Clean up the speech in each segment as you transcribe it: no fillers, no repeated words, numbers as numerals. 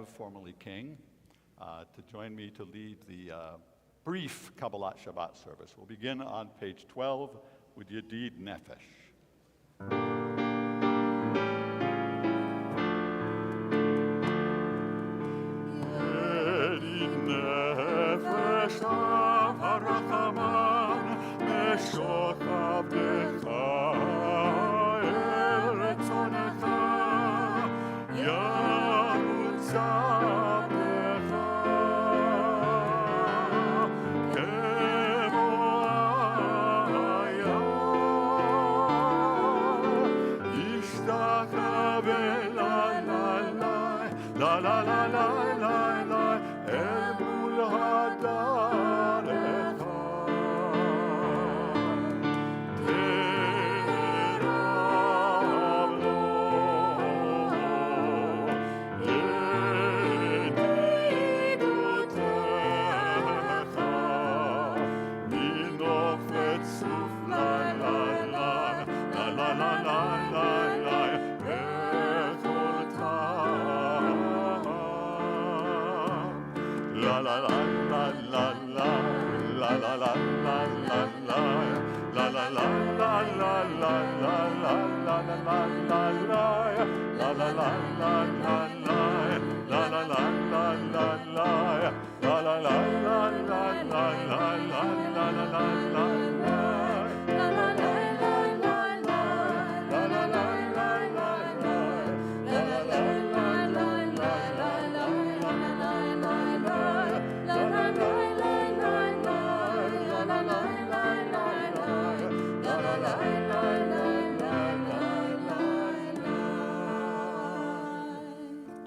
formerly king, to join me to lead the brief Kabbalat Shabbat service. We'll begin on page 12 with Yedid Nefesh. Yedid Nefesh av harachaman meshot avdecha eretzonecha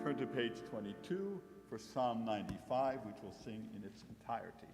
Turn to page 22 for Psalm 95, which we'll sing in its entirety.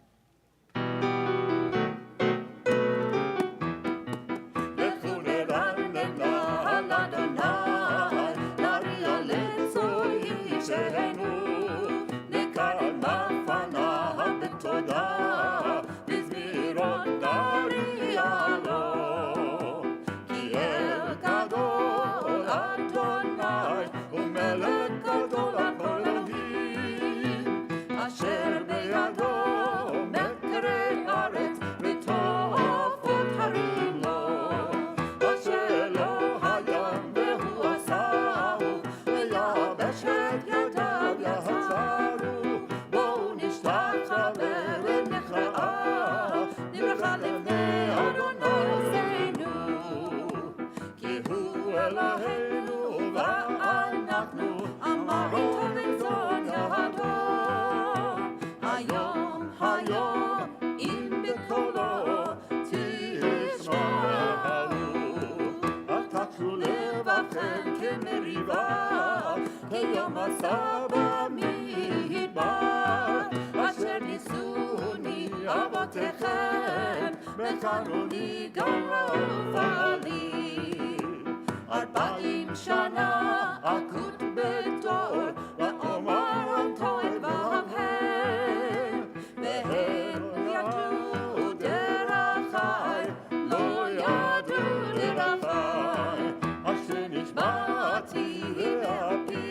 Saba midbar asher nisuni avotechem bechanuni garofali arba'im shana akut betor va'omar antoel v'havhem vehem yadu derachai lo yadu derachai asher nishbati v'api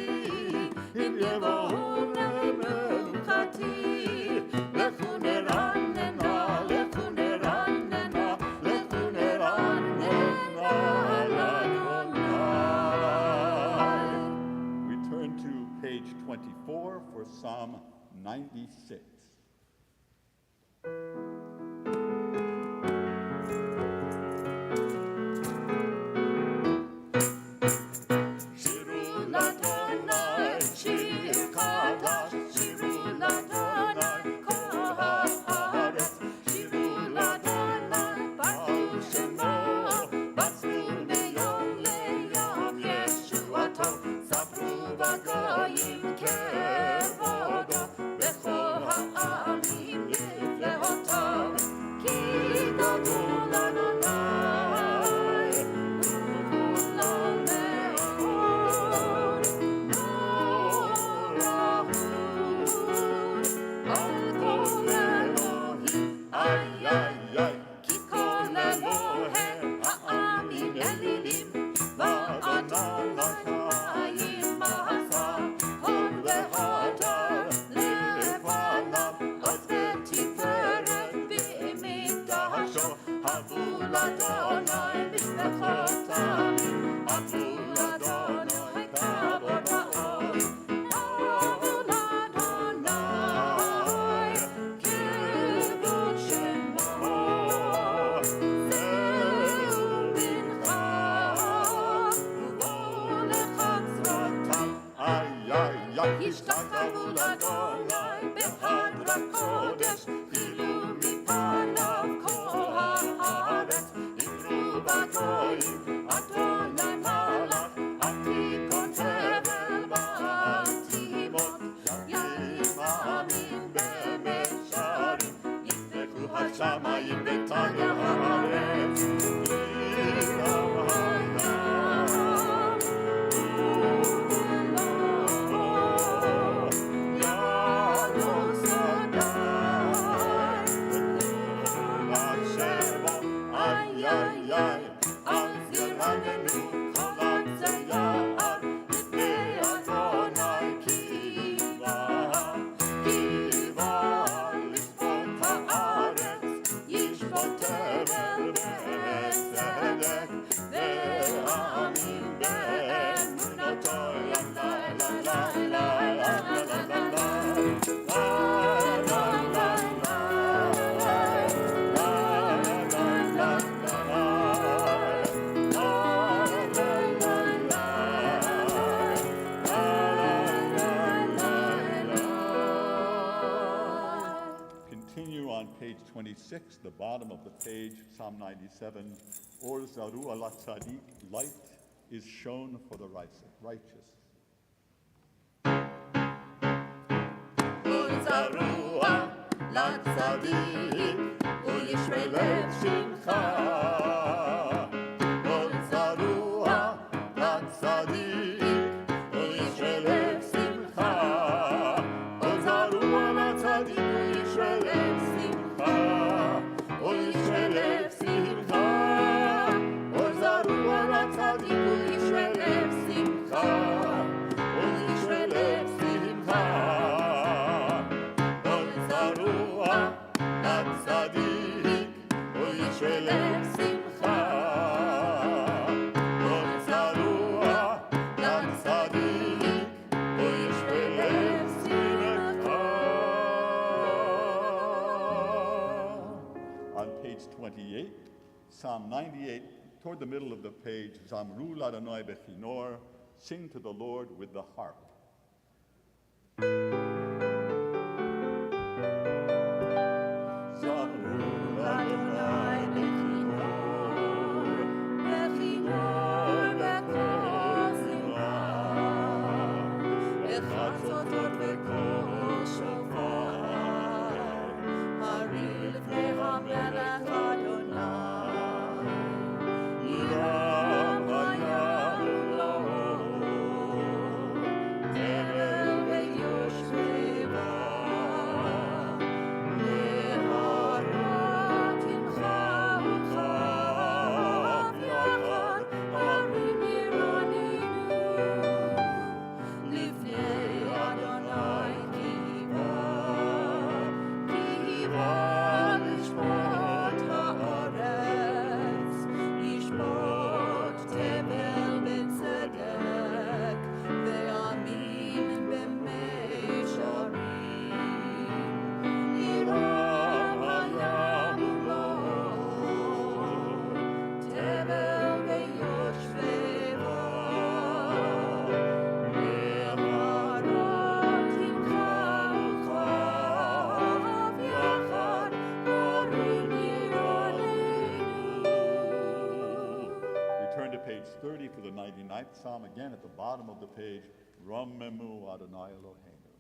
Page 24 for Psalm 96. Kevodo, Bechoha וישתחוו לאדוני בחדרת קודש, חילו מפניו כל הארץ, יקראו בגויים אדוני מלך, עתיקות הבל בעתימות, ימים עמים במישרים, יפתחו השמיים ותגל הארץ, ירום הים Continue on page 26, the bottom of the page, Psalm 97. Or Zaru ala Tzaddik, light is shown for the righteous. זרוע לצדיק וישרה לב שמחה. כל זרוע לצדיק וישרה לב שמחה. כל זרוע לצדיק וישרה לב שמחה. וישרה לב שמחה. כל זרוע לצדיק וישרה לב שמחה. וישרה לב שמחה. לצדיק וישרה לב שמחה. כל זרוע לצדיק וישרה לב שמחה. On page 28, Psalm 98, toward the middle of the page, Zamru l'Adonai bechinor, sing to the Lord with the harp. Page 30 for the 99th Psalm, again at the bottom of the page, Rommemu Adonai Eloheinu.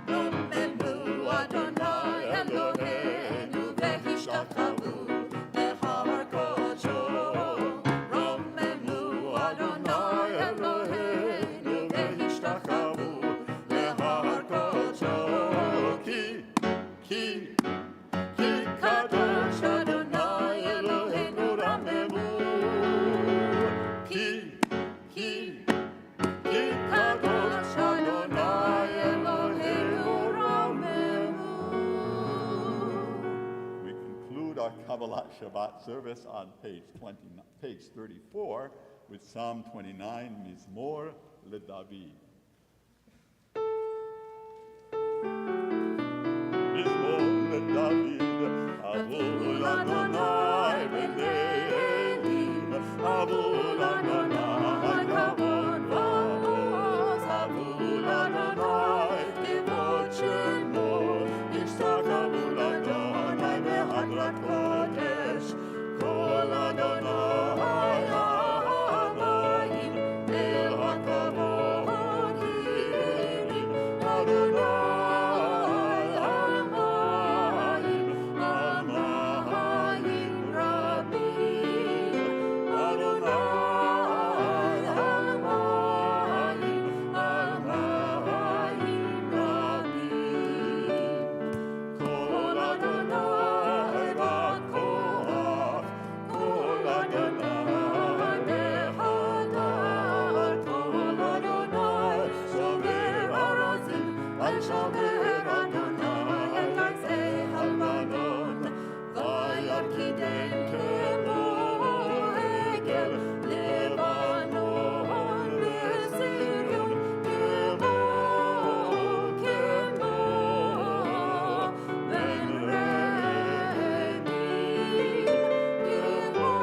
Rommemu Adonai Eloheinu v'hishtachavu behar kodsho. Rommemu Adonai Eloheinu v'hishtachavu behar kodsho. Ki kadosh Adonai Eloheinu Rommemu. Ki kadosh Adonai Eloheinu Rommemu. We conclude our Kabbalat Shabbat service on page 34 with Psalm 29, Mizmor LeDavid. Mizmor LeDavid, Avul Adonai b'nei Elim, Avul Adonai kavod v'od. וישמר אדוני אל עצי הלבנון, וירקידם כמו עגל לבנון בסריון, כמו בין רעים, כמו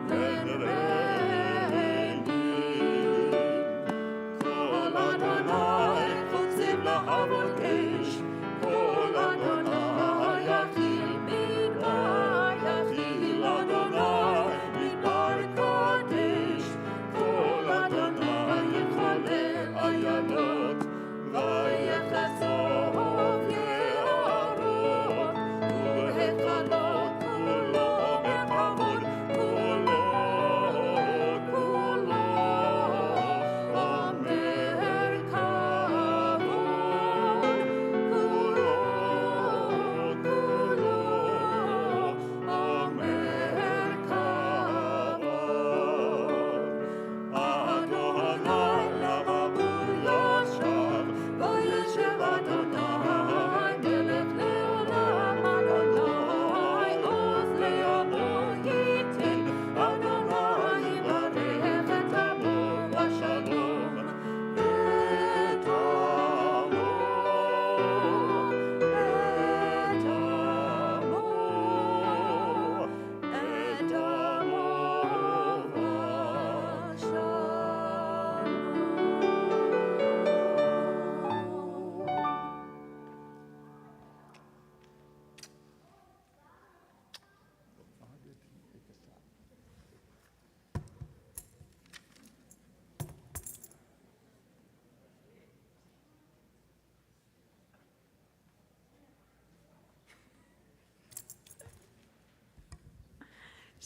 בין רעים. כל אדוני חוצב להבות אש, כל אדוני יכיל מדבר, יכיל אדוני מדבר קודש, כל אדוני יחלל עיינות, ויחצוב יערות, והיכלו כולו בכבוד, כולו אומר כבוד, כולו אומר כבוד. אדוני למבול ישב, וישב אדוני מלך לעולם, אדוני עוז לעמו ייתן, אדוני יברך את עמו בשלום, את עמו, את עמו בשלום.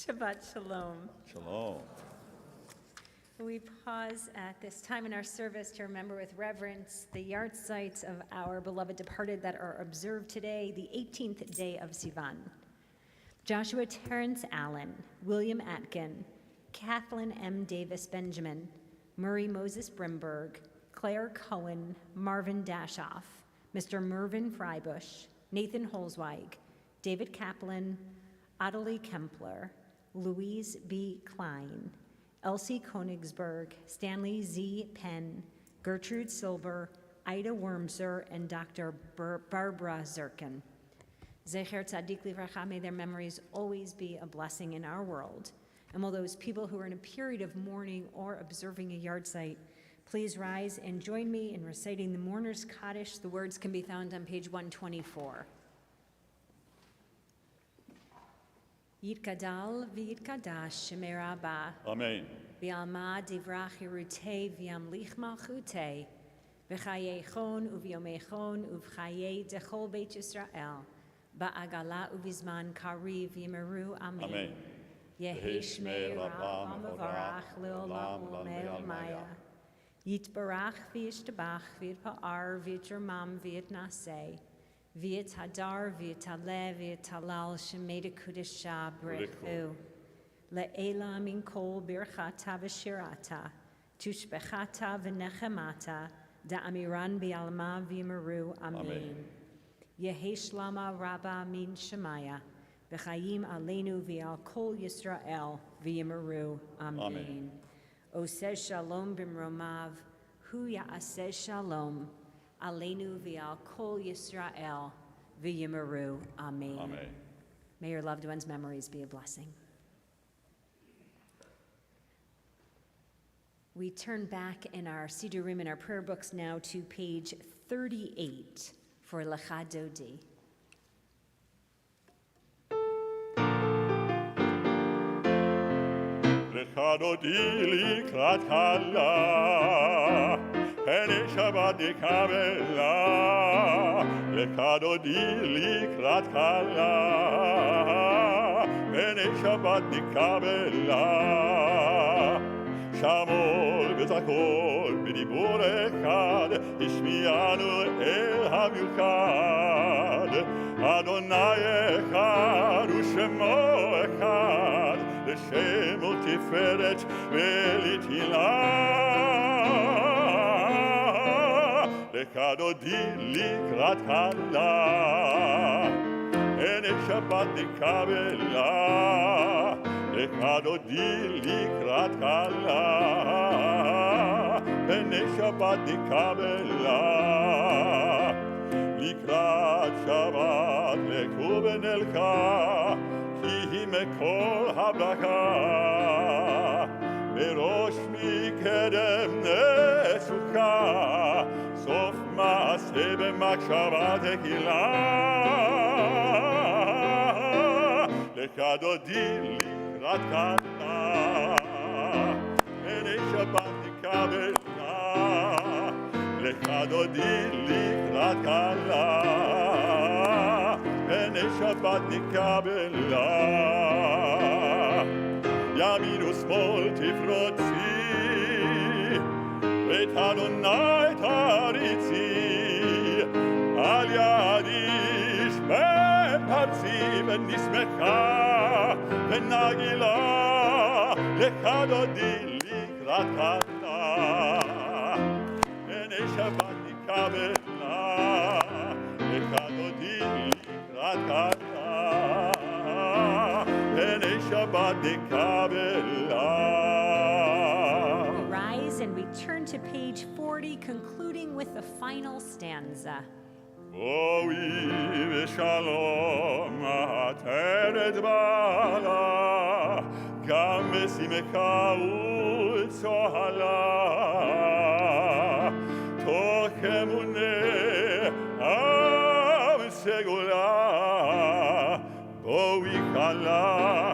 Shabbat Shalom. Shalom. We pause at this time in our service to remember with reverence the yard sites of our beloved departed that are observed today, the 18th day of Sivan. Joshua Terrence Allen, William Atkin, Kathleen M. Davis Benjamin, Murray Moses Brimberg, Claire Cohen, Marvin Dashoff, Mr. Mervyn Freibush, Nathan Holzweig, David Kaplan, Adelie Kempler, Louise B. Klein, Elsie Konigsberg, Stanley Z. Penn, Gertrude Silver, Ida Wormser, and Dr. Barbara Zirkin. Zecher Tzadik Livracha, may their memories always be a blessing in our world. And will those people who are in a period of mourning or observing a yard site please rise and join me in reciting the Mourner's Kaddish. The words can be found on page 124. Yitkadal v'yitkadash shemei Rabbah, Amen. v'alma divrach yerutei v'yamlich malchutei, v'chayechon u'v'yomechon u'v'chayei dechol beit Yisrael, ba'agala u'v'zman kariv yimeru amen. Amen. Yehi shmei Rabbah mevarach le'olam u'l'mei maya. Yitbarach v'yishtabach v'yitpa'ar v'yitrumam v'yitnaseh. V'yit hadar, v'yit haleh, v'yit halal, shemeda kudesha brechu. Le'ela min kol birchata v'shirata, tushbechata v'nechemata, da'amiran bi'alma v'yimeru, amen. Yehi shlama rabba min shemaya, v'chayim aleinu v'al kol Yisrael, v'yimeru, amen. Oseh shalom b'mromav, hu ya'aseh shalom, Aleinu v'al kol Yisrael v'yimeru. Amen. Amen. May your loved ones' memories be a blessing. We turn back in our Sidurim in our prayer books now to page 38 for Lecha Dodi. Lecha dodi likrat kala, Pene Shabbat nikabela, Lecha dodi likrat kala, Pene Shabbat nikabela. Shamol v'zakol b'dibur echad, Ishmianu el hamiuchad, Adonai echad u'shemo echad, L'shem u'tiferet ve'litilah. לך דודי לקראת כלה, הנה שבת נקבלה, לך דודי לקראת כלה, הנה שבת נקבלה, לקראת שבת לכו ונלכה, כי היא מכל הברכה, בראש מקדם נסוכה, סוף מעשה במחשבה תחילה. לך דודי לקראת כלה, הנה שבת נקבלה, לך דודי לקראת כלה, הנה שבת נקבלה. ימין ושמאל תפרוצי, ואת אדוני תריצי, על יד איש בן פרצי, ונשמחה ונגילה, לך דודי לקראת כלה, הנה שבת נקבלה, לך דודי לקראת כלה, הנה שבת נקבלה. Rise and we turn to page 40, concluding with the final stanza. בואי ושלום עטרת בעלה, גם בשמחה וצוהלה, תוך אמונה וסגולה, בואי כלה,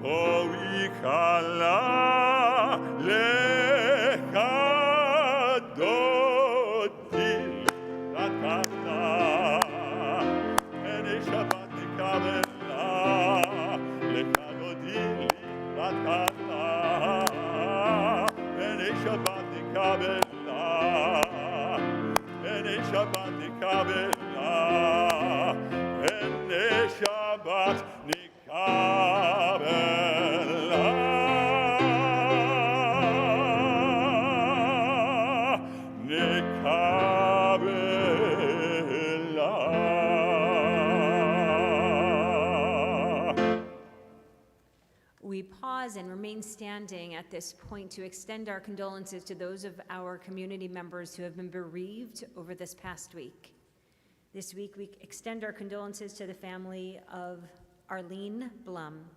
בואי כלה, לך דודי לקראת כלה, הנה שבת נקבלה, לך דודי לקראת כלה, הנה שבת נקבלה, הנה שבת נקבלה, הנה שבת We pause and remain standing at this point to extend our condolences to those of our community members who have been bereaved over this past week. This week, we extend our condolences to the family of Arlene Blum.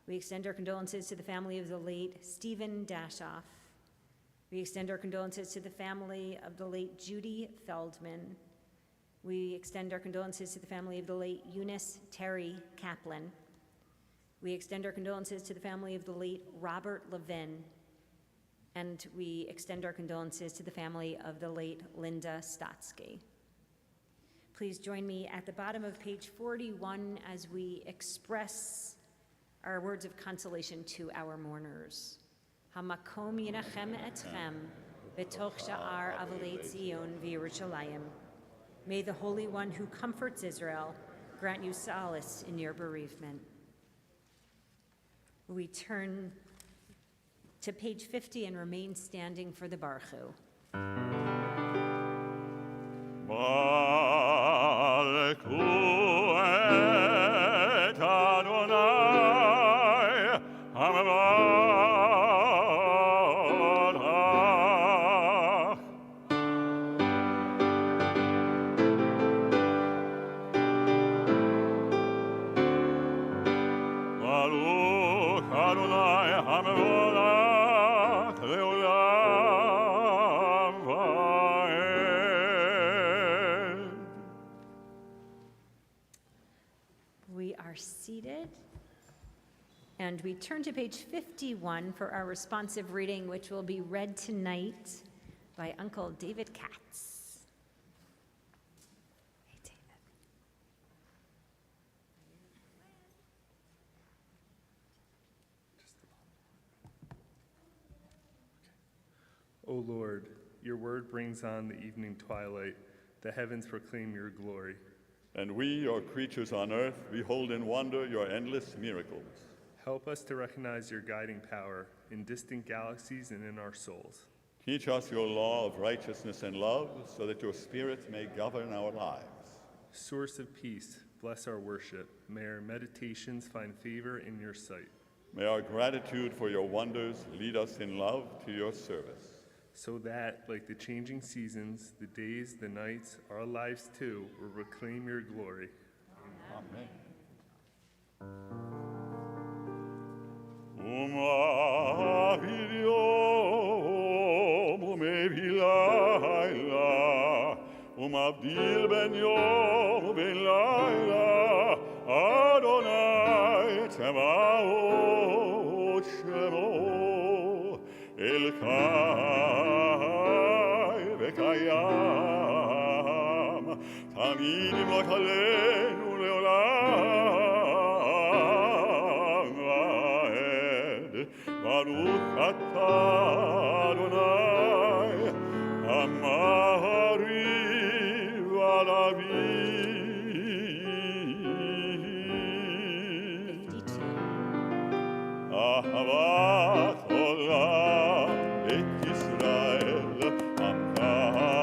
We extend our condolences to the family of the late Stephen Dashoff. We extend our condolences to the family of the late Judy Feldman. We extend our condolences to the family of the late Eunice Terry Kaplan. We extend our condolences to the family of the late Robert Levin. And we extend our condolences to the family of the late Linda Stotsky. Please join me at the bottom of page 41 as we express our words of consolation to our mourners. Hamakom yinachem etchem betoch sha'ar avalei Zion v'Yerushalayim. May the Holy One who comforts Israel grant you solace in your bereavement. We turn to page 50 and remain standing for the Baruch Hu. Malku et Adonai HaMevarach. Baruch Adonai HaMevarach le'olam va'ed. We are seated, and we turn to page 51 for our responsive reading, which will be read tonight by Uncle David Katz. Hey, David. O Lord, your word brings on the evening twilight. The heavens proclaim your glory. And we, your creatures on earth, behold in wonder your endless miracles. Help us to recognize your guiding power in distant galaxies and in our souls. Teach us your law of righteousness and love, so that your Spirit may govern our lives. Source of peace, bless our worship. May our meditations find favor in your sight. May our gratitude for your wonders lead us in love to your service. So that, like the changing seasons, the days, the nights, our lives too, will proclaim your glory. Amen. Abdil ben Yom ben Laila Adonai Tzebaot Shemo Elkai v'kayam Tamid imot aleinu leolam va'ed Baruch atah Adonai Amari Ahavat olam et Yisrael amkata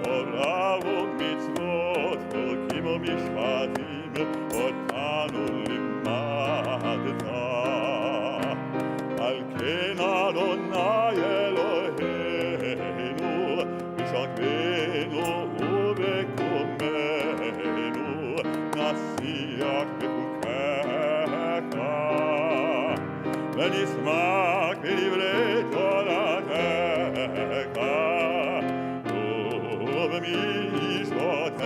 Torah u'mitzvot chokim u'mishpatim otanu limadta Al ken Adonai Eloheinu b'shakvenu u'bekumenu nasiach ונשמח בדברי תורתך ובמשפטך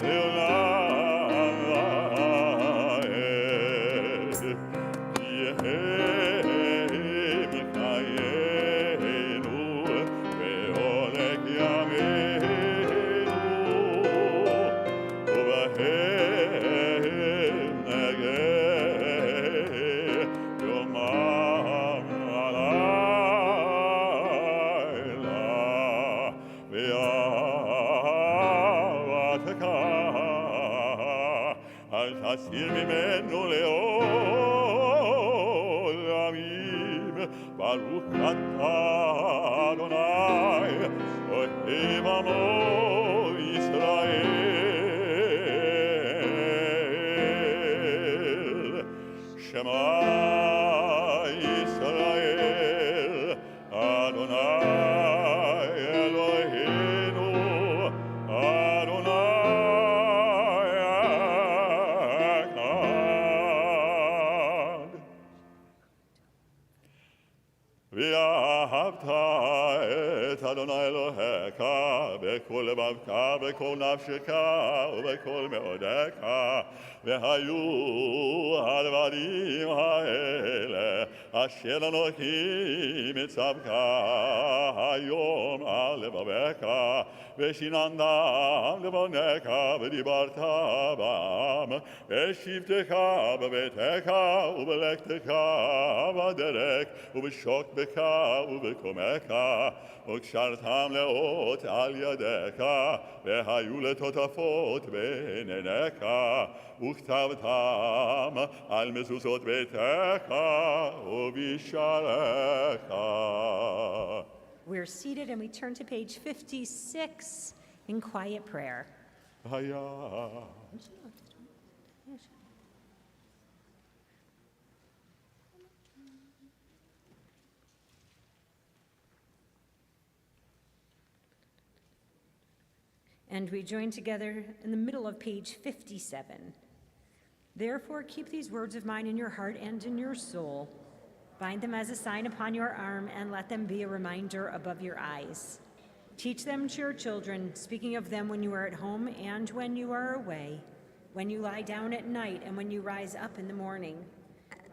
לעולם ועד כי הם חיינו ואורך ימינו ובהם נגד יומם הלילה ואהבתך אל תסיר ממנו לעולמים ברוך אתה אדוני אוהב עמו ישראל שמע ישראל אדוני אלוהינו אדוני אחד ואהבת את אדוני אלוהיך בכל לבבך בכל נפשך ובכל מאודך והיו הדברים האלה אשר אנוכי מצווך היום על לבבך ושיננתם לבניך ודיברת בם בשבתך בביתך ובלכתך בדרך ובשוקבך ובקומך וקשרתם לאות על ידך והיו לטוטפות בין עיניך וכתבתם על מזוזות ביתך ובשעריך. We're seated and we turn to page 56 in quiet prayer. היה And we join together in the middle of page 57. Therefore, keep these words of mine in your heart and in your soul. Bind them as a sign upon your arm, and let them be a reminder above your eyes. Teach them to your children, speaking of them when you are at home and when you are away, when you lie down at night and when you rise up in the morning.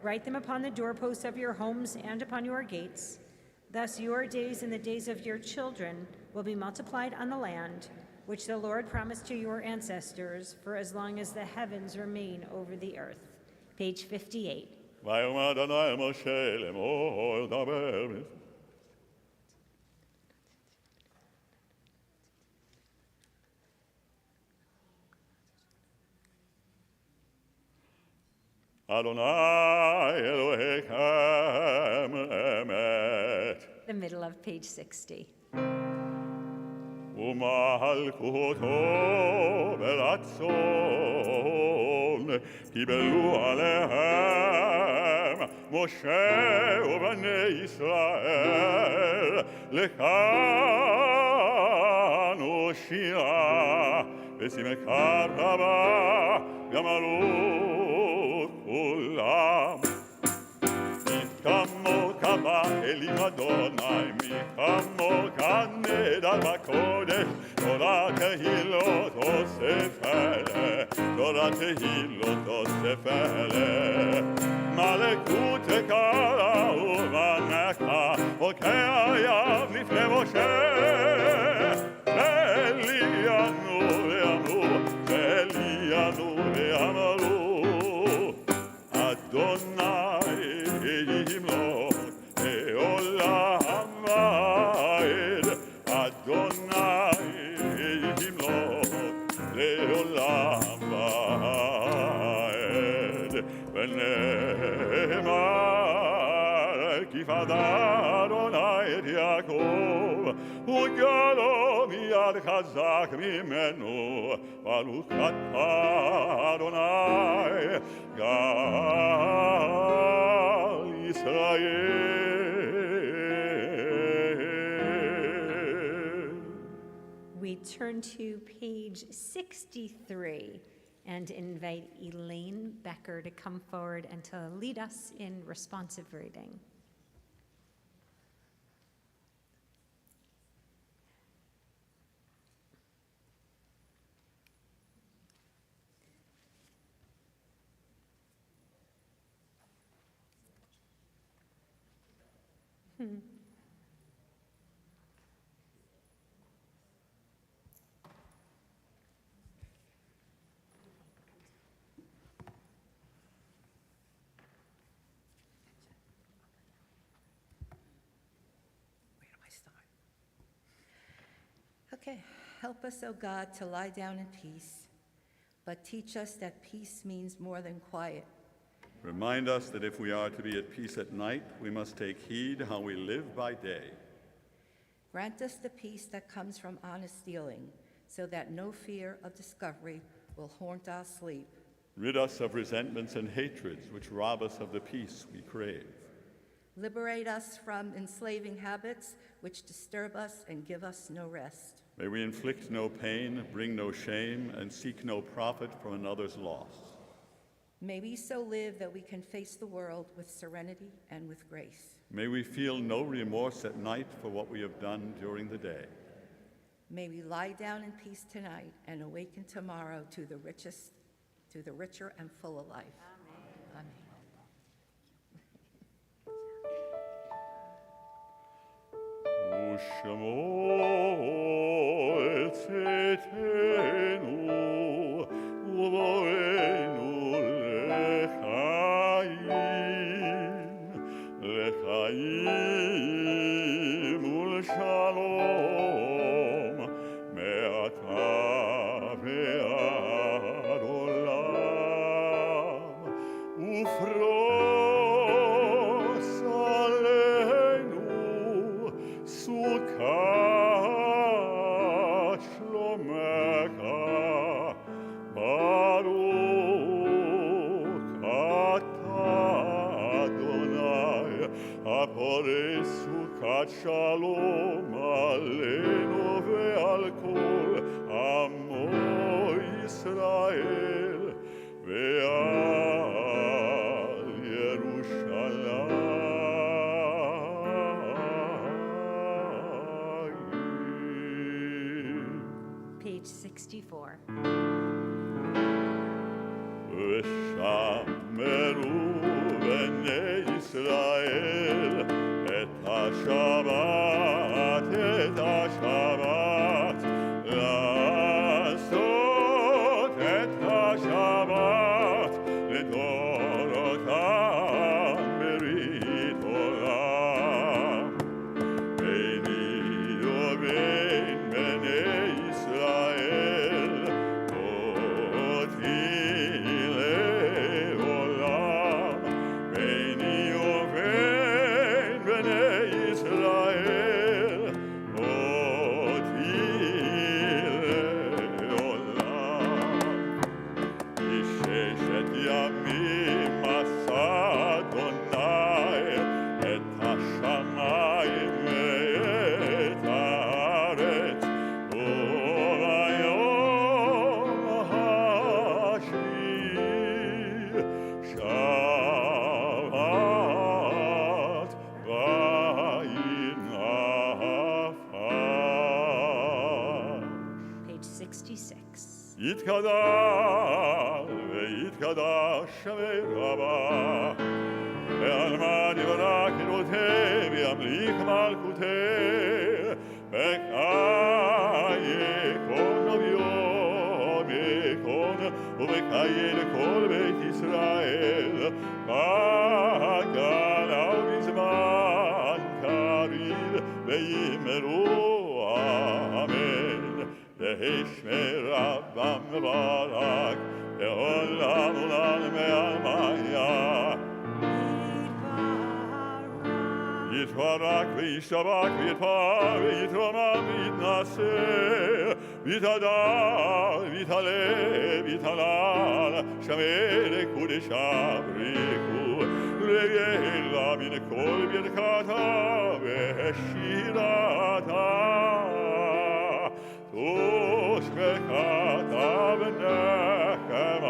Write them upon the doorposts of your homes and upon your gates. Thus your days and the days of your children will be multiplied on the land, which the Lord promised to your ancestors for as long as the heavens remain over the earth. Page 58. ויאמר אדוני אל משה לאמור דבר Adonai Elohechem emet. The middle of page 60. ומלכותו ברצון קיבלו עליהם משה ובני ישראל לכאן הושיעה ושמחה רבה גמרו כולם. מי כמוך באלים אדוני, מי כמוך נדר בקודש, תורת תהילות אוסף אלה, תורת תהילות אוסף אלה. מלכות קרא ובנך, הוקע ים לפני משה, ואלינו ואמרו, ואלינו ואמרו, אדוני ימלוך לעולם ועד, אדוני ימלוך לעולם ועד. ונאמר כי פדה אדוני את יעקב וגאלו מיד חזק ממנו, ברוך אתה אדוני גאל ישראל. We turn to page 63 and invite Elaine Becker to come forward and to lead us in responsive reading. Where do I start? Okay, help us, O God, to lie down in peace, but teach us that peace means more than quiet. Remind us that if we are to be at peace at night, we must take heed how we live by day. Grant us the peace that comes from honest dealing, so that no fear of discovery will haunt our sleep. Rid us of resentments and hatreds which rob us of the peace we crave. Liberate us from enslaving habits which disturb us and give us no rest. May we inflict no pain, bring no shame, and seek no profit from another's loss. May we so live that we can face the world with serenity and with grace. May we feel no remorse at night for what we have done during the day. May we lie down in peace tonight and awaken tomorrow to the richer and fuller life. Amen. ושמור צאתנו ובואנו לחיים ולשלום מעתה ועד עולם, ופרוס עלינו סוכת שלומך, ברוך אתה אדוני הפורס סוכת שלום עלינו ועל כל עמו ישראל ועל ירושלים. Page 64. ושמרו בני ישראל את השבת, לעשות את השבת לדורותם ברית עולם. ביני ובין בני ישראל יתקדש ויתקדש שמי רבה ועלמד יברך אלוהי וימליך מלכותי בחיי כל נביון יקון ובחיי לכל בית ישראל בגלה ובזמן קריב ויאמרו אמן יהי שמי רבם מברך לעולם ולעולמי עלמיה יתברך וישתבח ויתפאר ויתרומם ויתנשא ויתהדר ויתהלל ויתהלל שמי לקודשה בריחו ויהלה מן כל ברכתה ושירתה תושבחתה ונחמתה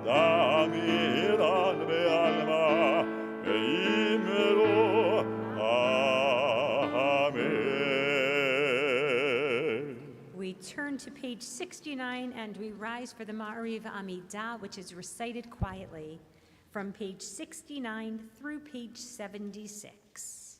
תמיד בעלמה ואמרו amen. We turn to page 69 and we rise for the Ma'ariv Amidah, which is recited quietly from page 69 through page 76.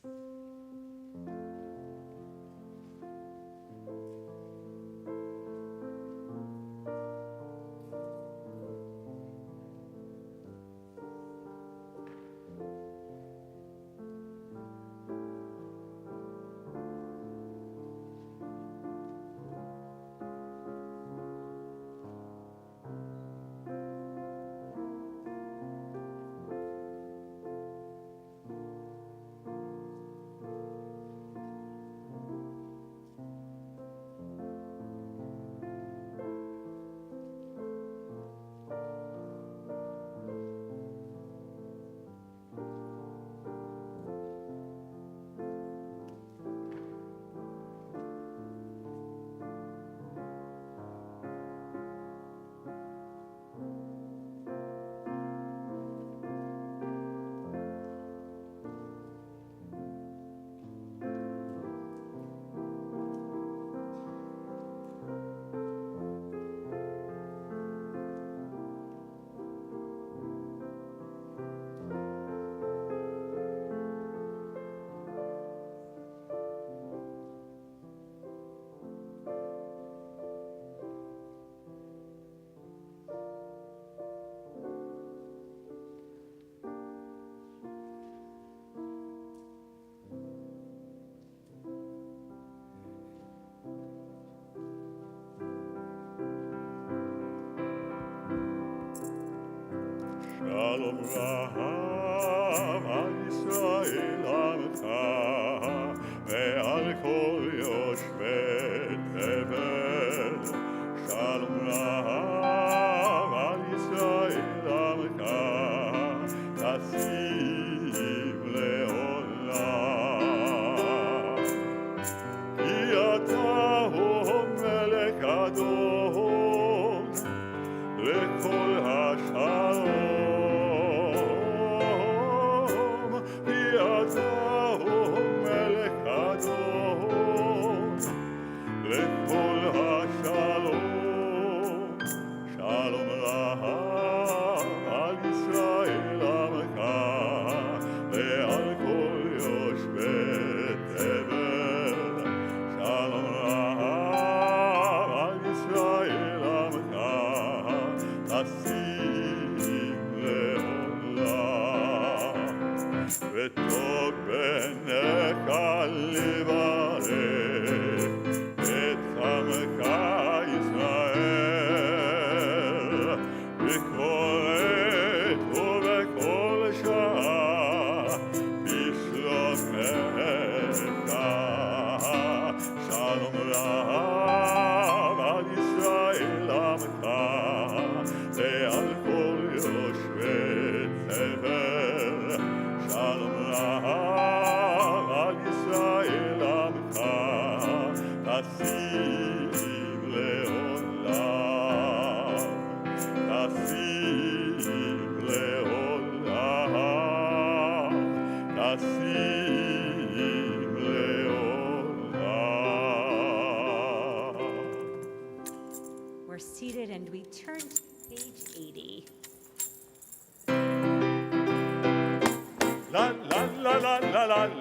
Shalom Rahav al Yisrael Amcha ve'al kol yoshvei tevel Shalom Rahav al Yisrael Amcha tasim le'olam Ki ata hu melech adon le'kol ha'shalom לכל השלום, שלום רב על ישראל עמך, ועל כל יושבי תבל. שלום רב על ישראל עמך, תשים לעולם. וטוב בניך לברך את עמך ישראל בכל עת ובכל שעה בשלומך. שלום רב על ישראל עמך ועל כל יושבי תבל. שלום רב על ישראל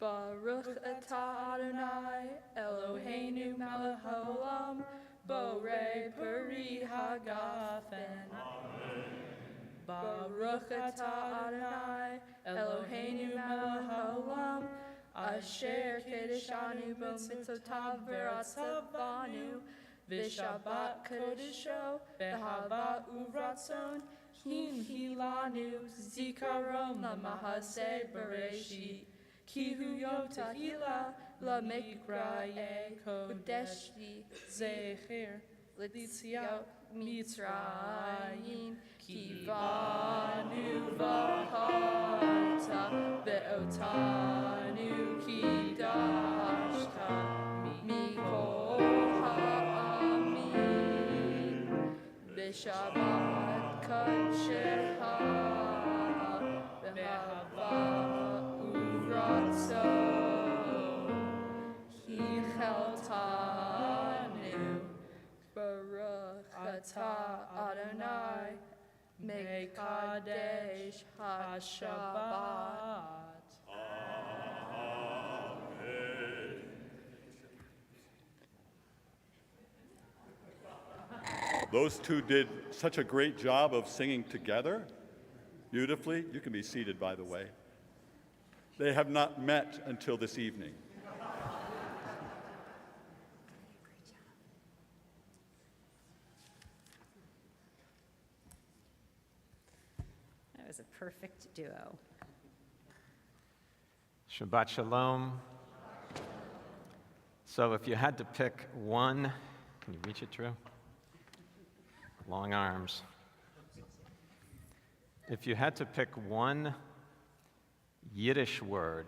Baruch atah Adonai, Eloheinu melech haolam, borei peri hagafen. Baruch atah Adonai, Eloheinu melech haolam, asher kedeshanu b'mitzotav v'ratzavanu, v'shabbat kodesho, v'hava uvratzon, hilanu zikaron lamahaseh bereshit. Kihu yom tahila la mekraye kodeshli zecher litziat mitzrayim kivanu v'hata ve'otanu kidashta mikol ha'amin b'shabbat kodshecha v'hava so he cheltanu Baruch atah Adonai Mekadesh HaShabbat. Those two did such a great job of singing together, beautifully. You can be seated, by the way. They have not met until this evening. That was a perfect duo. Shabbat Shalom. So if you had to pick one, can you reach it, Drew? Long arms. If you had to pick one Yiddish word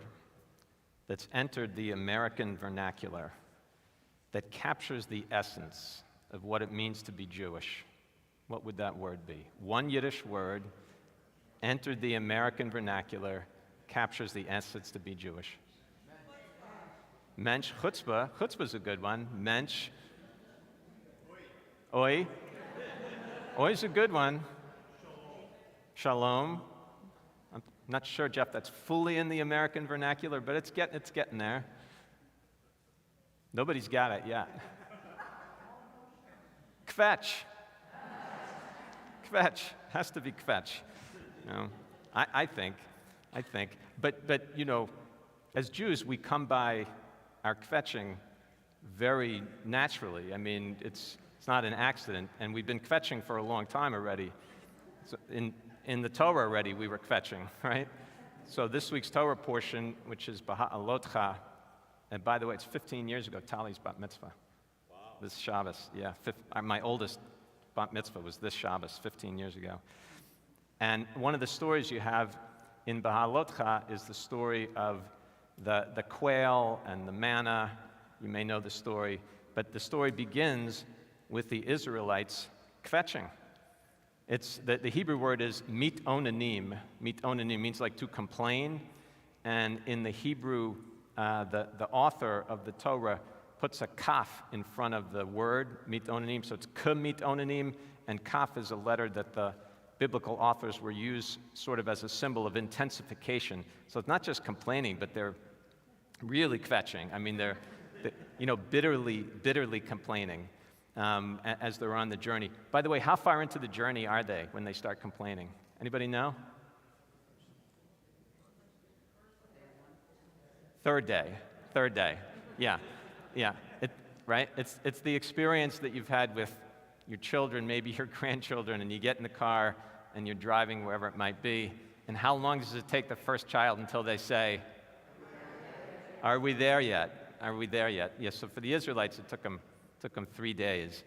that's entered the American vernacular that captures the essence of what it means to be Jewish, what would that word be? One Yiddish word entered the American vernacular, captures the essence to be Jewish. Mensch, chutzpah. Chutzpah's a good one. Mensch. Oi. Oi's a good one. Shalom. I'm not sure, Jeff, that's fully in the American vernacular, but it's getting there. Nobody's got it yet. Kvetch. Kvetch. Has to be kvetch. You know, I think. But you know, as Jews, we come by our kvetching very naturally. I mean, it's not an accident, and we've been kvetching for a long time already. So in the Torah already, we were kvetching, right? So this week's Torah portion, which is Baha'alotcha, and by the way, it's 15 years ago, Tali's bat mitzvah. Wow. This Shabbos, yeah. My oldest bat mitzvah was this Shabbos, 15 years ago. And one of the stories you have in Baha'alotcha is the story of the quail and the manna. You may know the story, but the story begins with the Israelites kvetching. It's the Hebrew word is mitonanim. Mitonanim means like to complain, and in the Hebrew, the author of the Torah puts a kaf in front of the word mitonanim, so it's k-mitonanim, and kaf is a letter that the biblical authors were used sort of as a symbol of intensification. So it's not just complaining, but they're really kvetching. I mean, they're bitterly complaining as they're on the journey. By the way, how far into the journey are they when they start complaining? Anybody know? Third day. Yeah. Right? It's the experience that you've had with your children, maybe your grandchildren, and you get in the car and you're driving wherever it might be. And how long does it take the first child until they say, "Are we there yet? Are we there yet?" Yes. So for the Israelites, it took them 3 days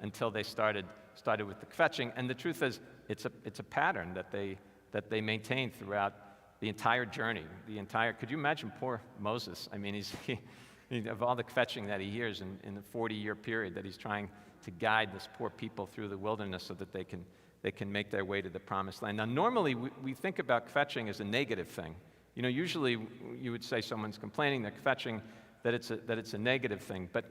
until they started with the kvetching. And the truth is, it's a pattern that they maintain throughout the entire journey. Could you imagine poor Moses? I mean, of all the kvetching that he hears in the 40-year period that he's trying to guide this poor people through the wilderness so that they can make their way to the promised land. Now, normally we think about kvetching as a negative thing. You know, usually you would say someone's complaining, they're kvetching, that it's a negative thing. But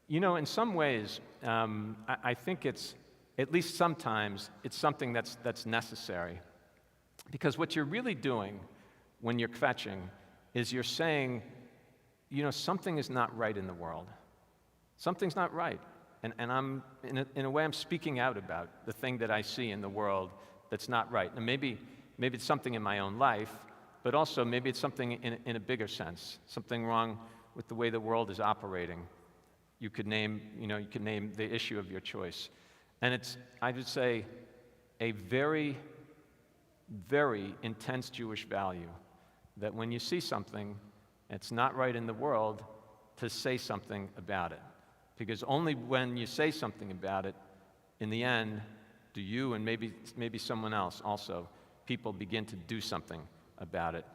you know, in some ways, I think it's, at least sometimes, it's something that's necessary. Because what you're really doing when you're kvetching is you're saying, something is not right in the world. Something's not right. And I'm, in a way, I'm speaking out about the thing that I see in the world that's not right. And maybe it's something in my own life, but also maybe it's something in a bigger sense, something wrong with the way the world is operating. You could name the issue of your choice. And it's, I would say, a very, very intense Jewish value that when you see something that's not right in the world, to say something about it. Because only when you say something about it, in the end, do you and maybe someone else also, people begin to do something about it.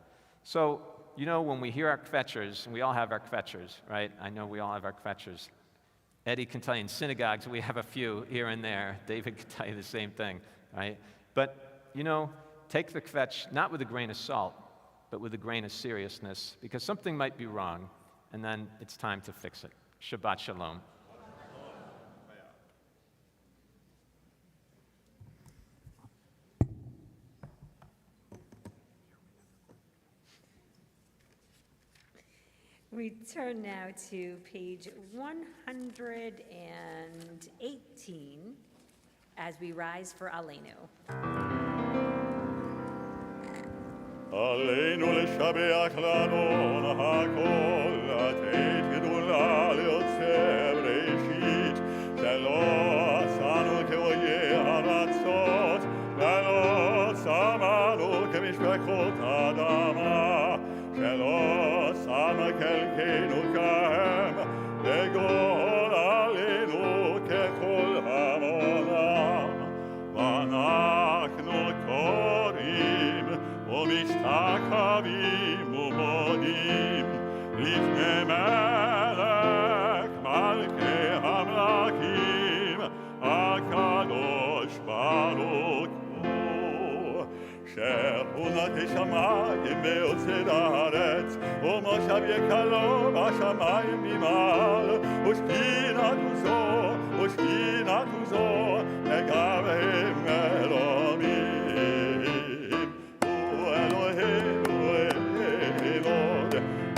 So, when we hear our kvetchers, and we all have our kvetchers, right? I know we all have our kvetchers. Eddie can tell you in synagogues, we have a few here and there. David can tell you the same thing, right? But, take the kvetch not with a grain of salt, but with a grain of seriousness, because something might be wrong, and then it's time to fix it. Shabbat shalom. We turn now to page 118 as we rise for Aleinu. עלינו לשבח לאדון הכל, לתת גדולה ליוצר בראשית, שלא עשנו כאויי ארצות, ולא שמנו כמשפחות אדמה, שלא שם חלקנו כהם, וגול עלינו ככל המונם, ואנחנו קוראים ומשתחווים ומודים לפני מלך מלכי המלכים הקדוש ברוך הוא שהוא נטע שמיים ויוצר הארץ ומושב יקרו בשמיים ממעל ושכינתו זו לגביהם אלוהים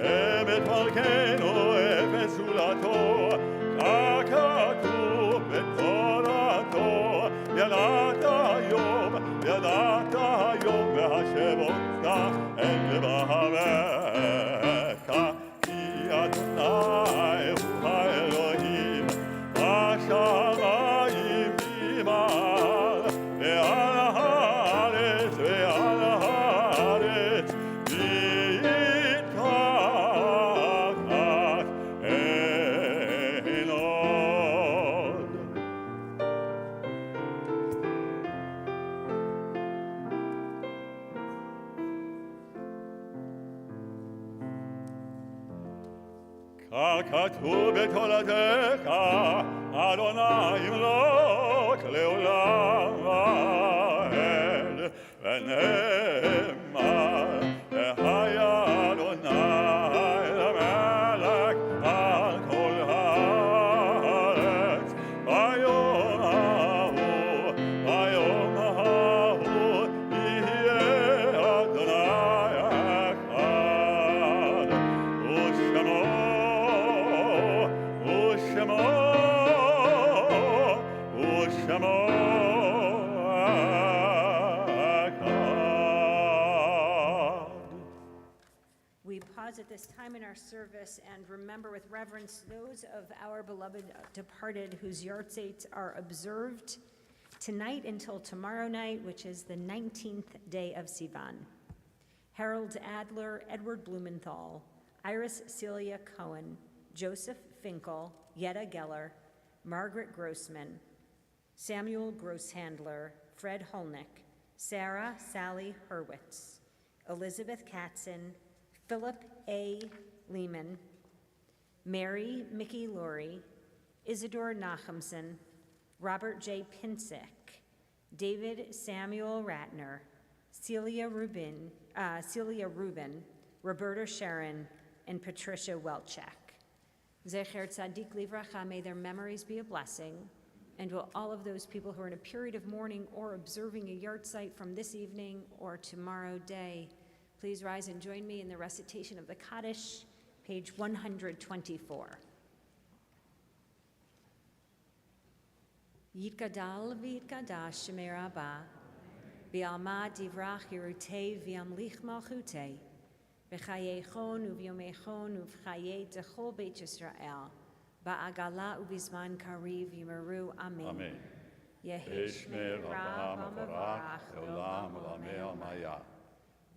אמת מלכנו אפס זולתו ככתוב בתורתו ידעת היום והשבות אל לבבך כי אדוני הוא האלוהים בשמיים ממעל ועל הארץ ככתוב בתורתך, אדוני ימלוך לעולם ועד, ונאמר, והיה אדוני למלך על כל הארץ, ביום ההוא יהיה אדוני אחד, ושמו We pause at this time in our service and remember with reverence those of our beloved departed whose yahrzeits are observed tonight until tomorrow night, which is the 19th day of Sivan. Harold Adler, Edward Blumenthal, Iris Celia Cohen, Joseph Finkel, Yetta Geller, Margaret Grossman, Samuel Grosshandler, Fred Holnick, Sarah Sally Hurwitz, Elizabeth Katzen, Philip A. Lehman, Mary Mickey Laurie, Isidore Nachemson, Robert J. Pinsick, David Samuel Ratner, Celia Rubin, Roberta Sharon, and Patricia Welchak. Zecher Tzadik Livracha, may their memories be a blessing, and will all of those people who are in a period of mourning or observing a yahrzeit from this evening or tomorrow day, Please rise and join me in the recitation of the Kaddish, page 124. Yitgadal v'yitgadash Shemei Rabbah, v'alma divrach yerutei v'yamlich malchutei, v'chayechon u'v'yomechon u'v'chayei techol Beit Yisrael, ba'agala u'bizman kariv yimeru amen. Amen. Yehi Shmei Rabbah Mavarach Olam Olamei Maya.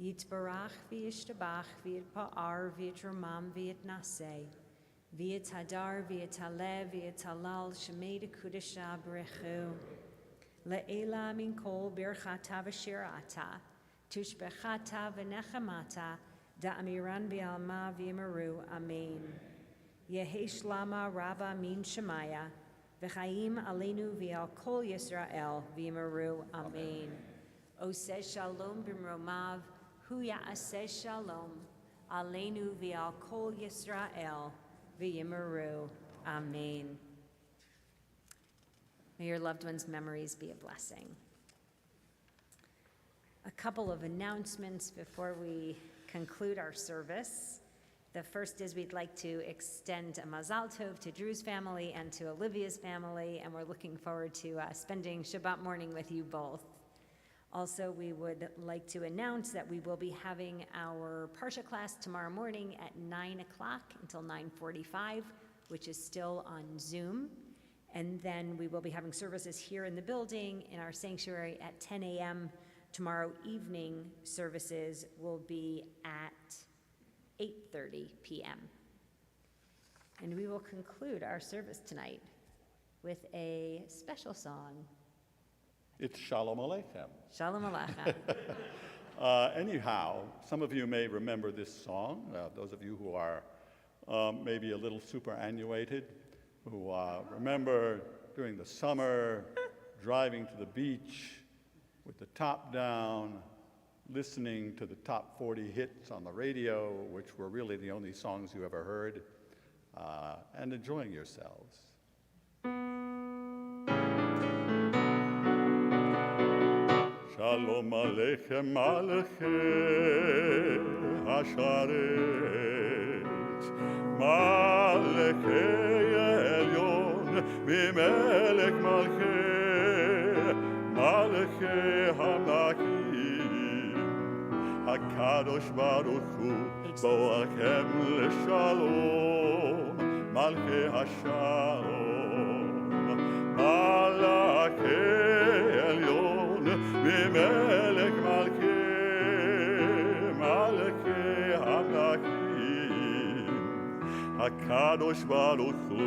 Yitbarach v'yishtabach v'yitpa'ar v'yitramam v'yitnaseh, v'yithadar v'yitalev v'yitalal shemei dekudesha b'rechu, le'ela min kol birchata v'shirata, tushbechata v'nechamata, da'amiran b'alma v'yimeru, amen. Yehi shlama rabba min shemaya, v'chaim aleinu v'al kol Yisrael v'yimeru, amen. Oseh shalom b'mromav, hu ya'aseh shalom, aleinu v'al kol Yisrael v'yimeru, amen. May your loved ones' memories be a blessing. A couple of announcements before we conclude our service. The first is we'd like to extend a Mazal Tov to Drew's family and to Olivia's family, and we're looking forward to spending Shabbat morning with you both. Also, we would like to announce that we will be having our Parsha class tomorrow morning at 9 o'clock until 9:45, which is still on Zoom. And then we will be having services here in the building in our sanctuary at 10 a.m. Tomorrow evening services will be at 8:30 p.m. And we will conclude our service tonight with a special song. It's Shalom Aleichem. Shalom Aleichem. Anyhow, some of you may remember this song. Those of you who are maybe a little superannuated, who remember during the summer driving to the beach with the top down, listening to the top 40 hits on the radio, which were really the only songs you ever heard, and enjoying yourselves. Shalom Aleichem Malachei Hasharet, Malachei Elyon, Mimelech Malchei, Malachei Hamlakim, HaKadosh Baruch Hu, Boachem L'Shalom, Malchei HaShalom, Malachei Elyon, Mimelech Malchei, Malachei Hamlakim, HaKadosh Baruch Hu,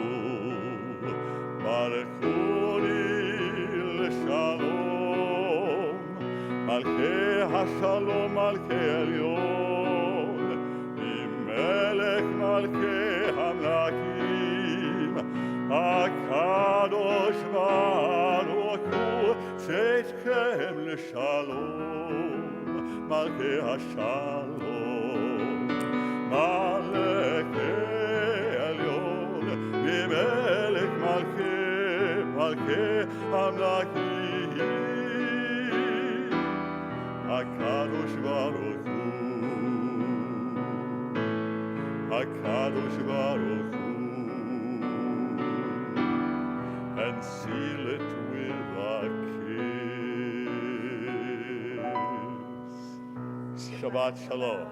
Baruchuni L'Shalom, Malchei HaShalom, Malchei Elyon, Mimelech Malchei Hamlakim, HaKadosh Baruch Hu, Tzedkem L'Shalom, Malchei HaShalom, Malchei Elyon, Mimelech Malchei, Malchei Hamlakim, HaKadosh Baruch Hu, HaKadosh Baruch Hu, and seal it with a kiss. Shabbat Shalom.